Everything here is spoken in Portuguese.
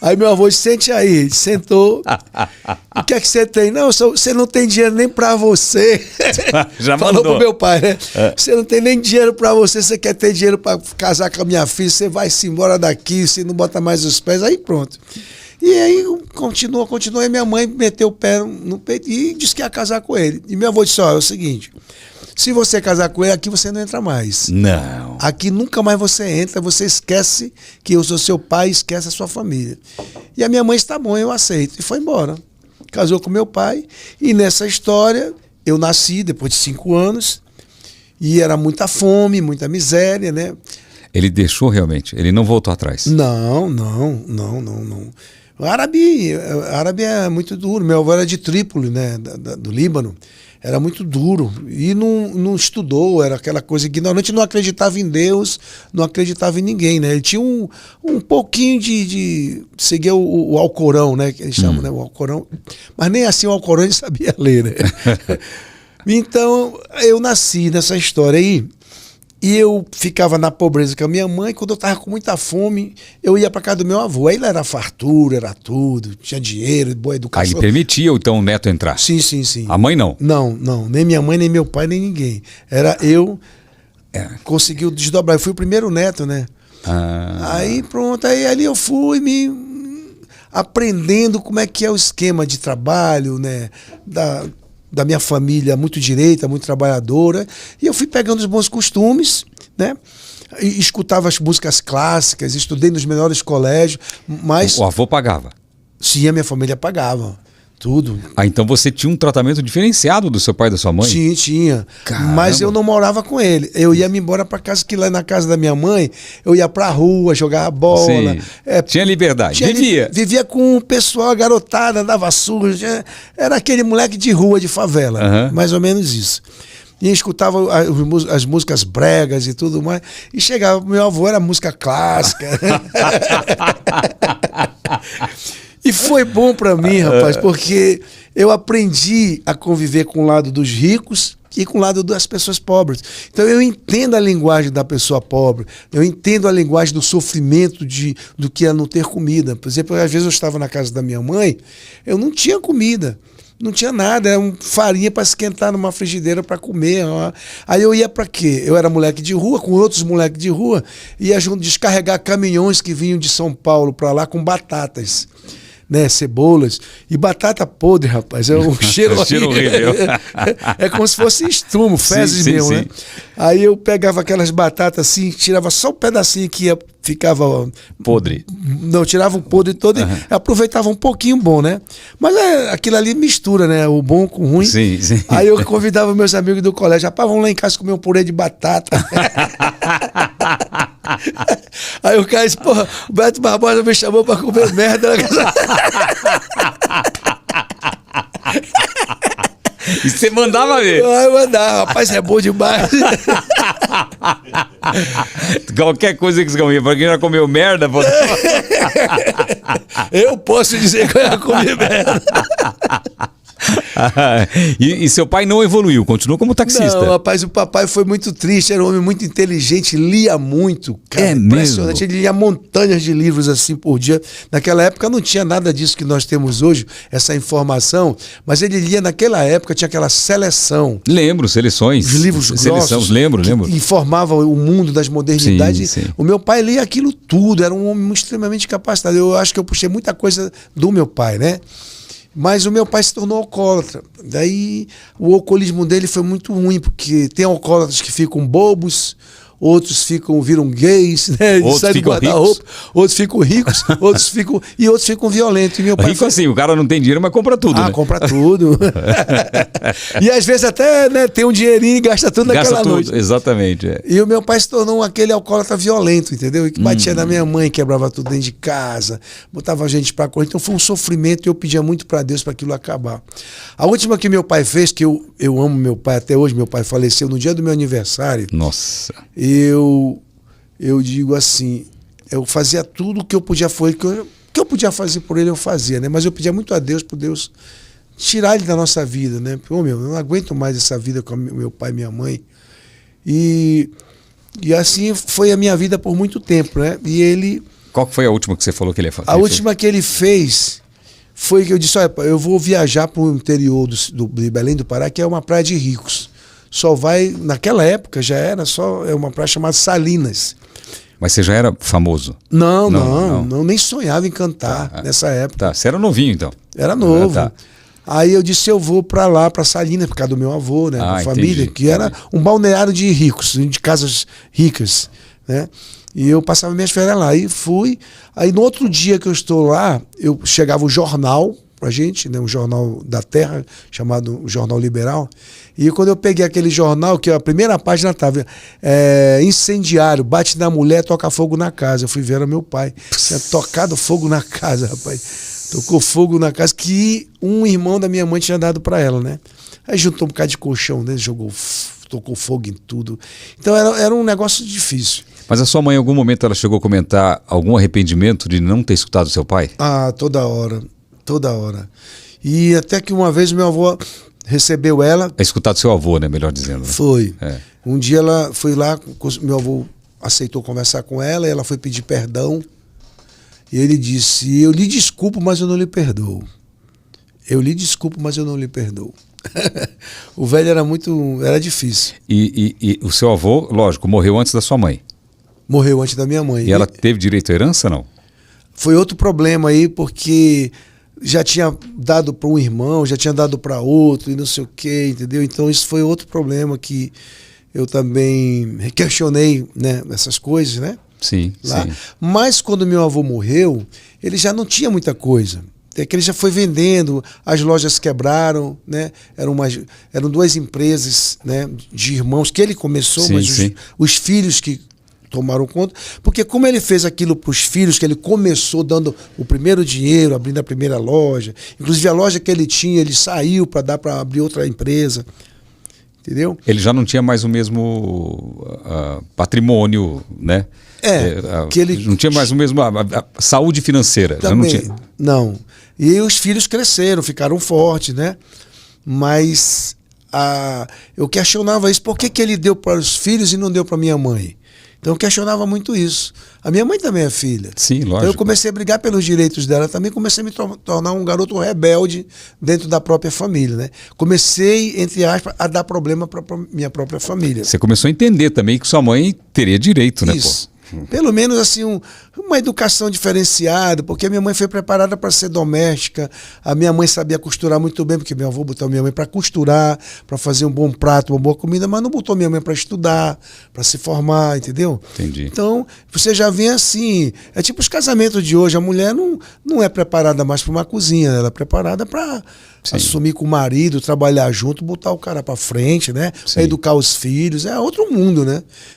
Aí meu avô disse, sente aí. Sentou. O que é que você tem? Não, você não tem dinheiro nem pra você. Já Falou mandou. pro meu pai, né? Você não tem nem dinheiro pra você, você quer ter dinheiro pra casar com a minha filha, você vai-se embora daqui, você não bota mais os pés, aí pronto. E aí continuou, e minha mãe meteu o pé no peito e disse que ia casar com ele. E meu avô disse, ó, é o seguinte, se você casar com ele, aqui você não entra mais. Não. Aqui nunca mais você entra, você esquece que eu sou seu pai, esquece a sua família. E a minha mãe está bom, eu aceito. E foi embora. Casou com meu pai, e nessa história eu nasci depois de 5 anos, e era muita fome, muita miséria, né? Ele deixou realmente, ele não voltou atrás. Não. O árabe é muito duro. Meu avô era de Trípoli, né, do Líbano. Era muito duro. E não estudou, era aquela coisa ignorante, não acreditava em Deus, não acreditava em ninguém, né? Ele tinha um pouquinho de seguir o Alcorão, né? Que eles chamam, né? O Alcorão. Mas nem assim o Alcorão ele sabia ler, né? Então, eu nasci nessa história aí. E eu ficava na pobreza com a minha mãe. Quando eu estava com muita fome, eu ia para casa do meu avô. Aí lá era fartura, era tudo, tinha dinheiro, boa educação. Aí permitia então o neto entrar? Sim. A mãe não? Não. Nem minha mãe, nem meu pai, nem ninguém. Era eu. Conseguiu desdobrar. Eu fui o primeiro neto, né? Aí pronto, aí ali eu fui me aprendendo como é que é o esquema de trabalho, né? Da minha família, muito direita, muito trabalhadora, e eu fui pegando os bons costumes, né? E escutava as músicas clássicas, estudei nos melhores colégios, mas... O avô pagava? Sim, a minha família pagava, tudo. Então você tinha um tratamento diferenciado do seu pai e da sua mãe? Sim, tinha. Caramba. Mas eu não morava com ele. Eu ia me embora para casa, que lá na casa da minha mãe, eu ia pra rua, jogava bola. Tinha liberdade. Vivia com o pessoal, a garotada, andava suja. Era aquele moleque de rua, de favela. Mais ou menos isso. E escutava as músicas bregas e tudo mais. E chegava, meu avô era música clássica. E foi bom para mim, rapaz, porque eu aprendi a conviver com o lado dos ricos e com o lado das pessoas pobres. Então eu entendo a linguagem da pessoa pobre, eu entendo a linguagem do sofrimento do que é não ter comida. Por exemplo, às vezes eu estava na casa da minha mãe, eu não tinha comida. Não tinha nada, era farinha para esquentar numa frigideira para comer. Aí eu ia para quê? Eu era moleque de rua, com outros moleques de rua, ia descarregar caminhões que vinham de São Paulo para lá com batatas, né, cebolas e batata podre, rapaz. É um cheiro horrível. É como se fosse estrumo, fezes mesmo, né? Aí eu pegava aquelas batatas assim, tirava só um pedacinho que ficava podre. Não, tirava o podre todo e aproveitava um pouquinho bom, né? Mas aquilo ali mistura, né? O bom com o ruim. Sim. Aí eu convidava meus amigos do colégio, rapaz, vamos lá em casa comer um purê de batata. Aí o cara disse, porra, o Beto Barbosa me chamou pra comer merda. E você mandava ver? Eu mandava, rapaz, é bom demais. Qualquer coisa que você comia, pra quem já comeu merda, pô. Eu posso dizer que eu já comi merda. E seu pai não evoluiu, continuou como taxista? Não, rapaz, o papai foi muito triste, era um homem muito inteligente, lia muito, cara, é impressionante, mesmo? ele lia montanhas de livros assim por dia. Naquela época não tinha nada disso que nós temos hoje, essa informação, mas ele lia naquela época, tinha aquela seleção. Lembro, seleções. Os livros grossos, lembro. Informava o mundo das modernidades. Sim. O meu pai lia aquilo tudo, era um homem extremamente capacitado. Eu acho que eu puxei muita coisa do meu pai, né? Mas o meu pai se tornou alcoólatra. Daí o alcoolismo dele foi muito ruim, porque tem alcoólatras que ficam bobos, outros viram gays, né? Outros ficam ricos. Outros ficam ricos, outros ficam violentos. E meu pai rico assim, o cara não tem dinheiro, mas compra tudo, né? Compra tudo. E às vezes até, né, tem um dinheirinho e gasta tudo naquela noite. Exatamente. E o meu pai se tornou aquele alcoólatra violento, entendeu? E que batia na minha mãe, quebrava tudo dentro de casa, botava a gente pra correr. Então foi um sofrimento e eu pedia muito pra Deus para aquilo acabar. A última que meu pai fez, que eu amo meu pai até hoje, meu pai faleceu no dia do meu aniversário. Nossa. Eu digo assim, eu fazia tudo o que eu podia fazer, que eu podia fazer por ele, eu fazia, né? Mas eu pedia muito a Deus, por Deus tirar ele da nossa vida, né? Pô, eu não aguento mais essa vida com meu pai e minha mãe. E assim foi a minha vida por muito tempo, né? E ele Qual que foi a última que você falou que ele ia fazer? A última que ele fez foi que eu disse, olha, eu vou viajar para o interior de Belém do Pará, que é uma praia de ricos. Só vai, naquela época já era só, é uma praia chamada Salinas. Mas você já era famoso? Não, nem sonhava em cantar nessa época. Tá, você era novinho então? Era novo. Tá. Aí eu disse, eu vou para lá, para Salinas, por causa do meu avô, né, da família, que era um balneário de ricos, de casas ricas, né? E eu passava minhas férias lá. E fui. Aí no outro dia que eu estou lá, eu chegava o jornal pra gente, né, um jornal da terra, chamado Jornal Liberal. E quando eu peguei aquele jornal, que a primeira página estava incendiário, bate na mulher, toca fogo na casa. Eu fui ver, era meu pai. Tinha tocado fogo na casa, rapaz. Tocou fogo na casa que um irmão da minha mãe tinha dado para ela, né? Aí juntou um bocado de colchão dele, tocou fogo em tudo. Então era um negócio difícil. Mas a sua mãe, em algum momento, ela chegou a comentar algum arrependimento de não ter escutado seu pai? Ah, toda hora. Toda hora. E até que uma vez meu avô recebeu ela. É escutado seu avô, né? Melhor dizendo. Né? Foi. Um dia ela foi lá, meu avô aceitou conversar com ela, e ela foi pedir perdão. E ele disse, eu lhe desculpo, mas eu não lhe perdoo. Eu lhe desculpo, mas eu não lhe perdoo. O velho era difícil. E o seu avô, lógico, morreu antes da sua mãe. Morreu antes da minha mãe. E ela teve direito à herança, não? Foi outro problema aí, porque já tinha dado para um irmão, já tinha dado para outro e não sei o quê, entendeu? Então isso foi outro problema que eu também questionei, né, essas coisas, né? Sim, lá. sim. Mas quando meu avô morreu, ele já não tinha muita coisa. É que ele já foi vendendo, as lojas quebraram, né? Eram duas empresas, né, de irmãos que ele começou, Sim, mas os filhos que tomaram conta, porque como ele fez aquilo para os filhos, que ele começou dando o primeiro dinheiro, abrindo a primeira loja, inclusive a loja que ele tinha, ele saiu para dar para abrir outra empresa, entendeu? Ele já não tinha mais o mesmo patrimônio, né? Que ele não tinha mais o mesmo a saúde financeira. Também, já não tinha. não. E os filhos cresceram, ficaram fortes, né? Mas eu questionava isso, por que ele deu para os filhos e não deu para minha mãe? Então eu questionava muito isso. A minha mãe também é filha. Sim, lógico. Então eu comecei a brigar pelos direitos dela. Também comecei a me tornar um garoto rebelde dentro da própria família, né? Comecei, entre aspas, a dar problema para minha própria família. Você começou a entender também que sua mãe teria direito, né, isso. pô? Pelo menos assim uma educação diferenciada, porque a minha mãe foi preparada para ser doméstica, a minha mãe sabia costurar muito bem, porque meu avô botou minha mãe para costurar, para fazer um bom prato, uma boa comida, mas não botou minha mãe para estudar, para se formar, entendeu? Entendi. Então, você já vê assim, é tipo os casamentos de hoje, a mulher não é preparada mais para uma cozinha, ela é preparada para assumir com o marido, trabalhar junto, botar o cara para frente, né? Para educar os filhos, é outro mundo, né?